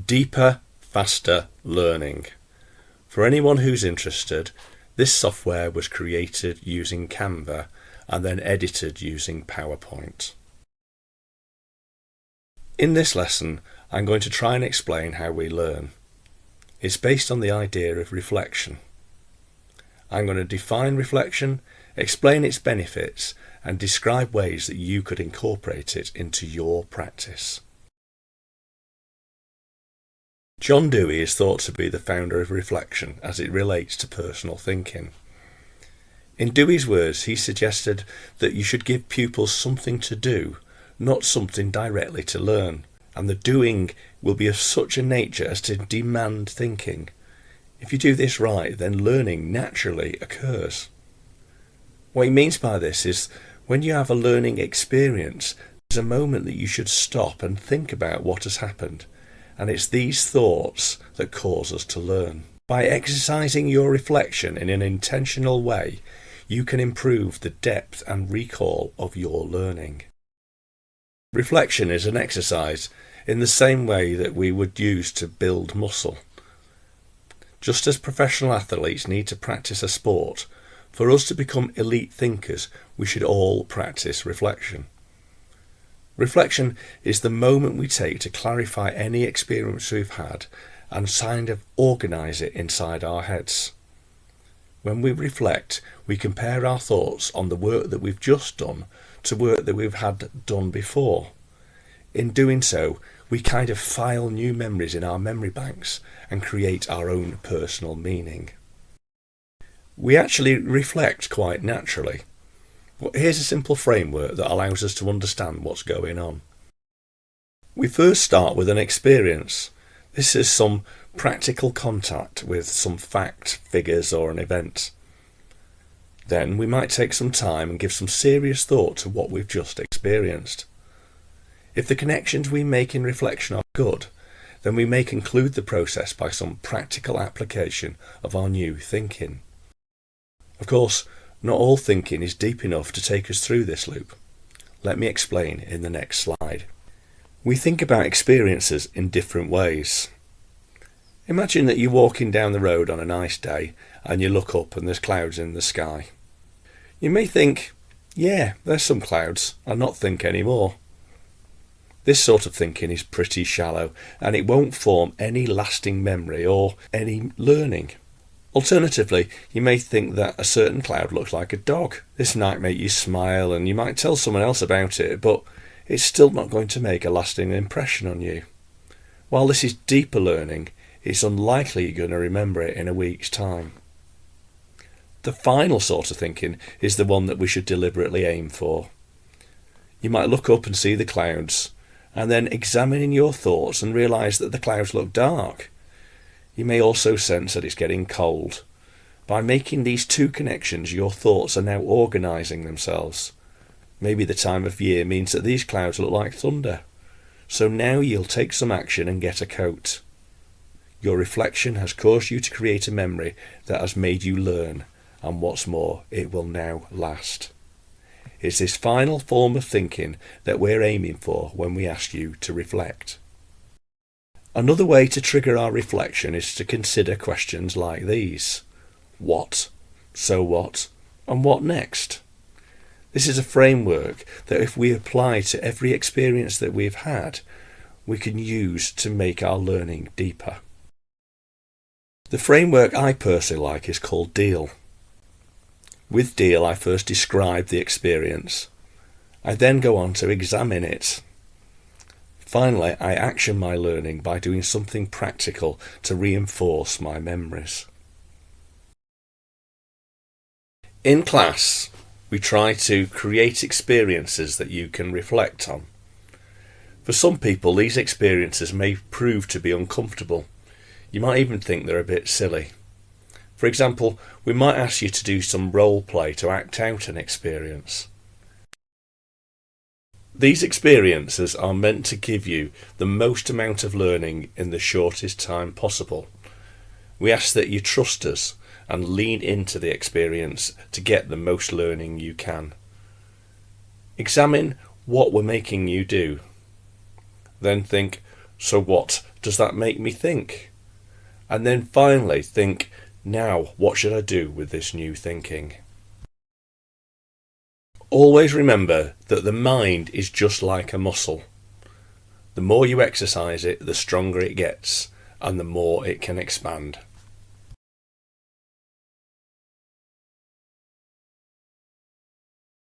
Deeper, faster learning. For anyone who's interested, this software was created using Canva and then edited using PowerPoint. In this lesson, I'm going to try and explain how we learn. It's based on the idea of reflection. I'm going to define reflection, explain its benefits, and describe ways that you could incorporate it into your practice. John Dewey is thought to be the founder of reflection as it relates to personal thinking. In Dewey's words, he suggested that you should give pupils something to do, not something directly to learn, and the doing will be of such a nature as to demand thinking. If you do this right, then learning naturally occurs. What he means by this is when you have a learning experience, there's a moment that you should stop and think about what has happened. And it's these thoughts that cause us to learn. By exercising your reflection in an intentional way, you can improve the depth and recall of your learning. Reflection is an exercise in the same way that we would use to build muscle. Just as professional athletes need to practice a sport, for us to become elite thinkers, we should all practice reflection. Reflection is the moment we take to clarify any experience we've had and kind of organise it inside our heads. When we reflect, we compare our thoughts on the work that we've just done to work that we've had done before. In doing so, we kind of file new memories in our memory banks and create our own personal meaning. We actually reflect quite naturally. But here's a simple framework that allows us to understand what's going on. We first start with an experience. This is some practical contact with some fact, figures, or an event. Then we might take some time and give some serious thought to what we've just experienced. If the connections we make in reflection are good, then we may conclude the process by some practical application of our new thinking. Of course, not all thinking is deep enough to take us through this loop. Let me explain in the next slide. We think about experiences in different ways. Imagine that you're walking down the road on a nice day and you look up and there's clouds in the sky. You may think, yeah, there's some clouds, and not think any more. This sort of thinking is pretty shallow and it won't form any lasting memory or any learning. Alternatively, you may think that a certain cloud looks like a dog. This might make you smile and you might tell someone else about it, but it's still not going to make a lasting impression on you. While this is deeper learning, it's unlikely you're going to remember it in a week's time. The final sort of thinking is the one that we should deliberately aim for. You might look up and see the clouds, and then examine your thoughts and realise that the clouds look dark. You may also sense that it's getting cold. By making these two connections, your thoughts are now organising themselves. Maybe the time of year means that these clouds look like thunder. So now you'll take some action and get a coat. Your reflection has caused you to create a memory that has made you learn, and what's more, it will now last. It's this final form of thinking that we're aiming for when we ask you to reflect. Another way to trigger our reflection is to consider questions like these. What? So what? And what next? This is a framework that if we apply to every experience that we've had, we can use to make our learning deeper. The framework I personally like is called DEAL. With DEAL, I first describe the experience. I then go on to examine it. Finally, I action my learning by doing something practical to reinforce my memories. In class, we try to create experiences that you can reflect on. For some people, these experiences may prove to be uncomfortable. You might even think they're a bit silly. For example, we might ask you to do some role play to act out an experience. These experiences are meant to give you the most amount of learning in the shortest time possible. We ask that you trust us and lean into the experience to get the most learning you can. Examine what we're making you do. Then think, so what does that make me think? And then finally think, now what should I do with this new thinking? Always remember that the mind is just like a muscle. The more you exercise it, the stronger it gets, and the more it can expand.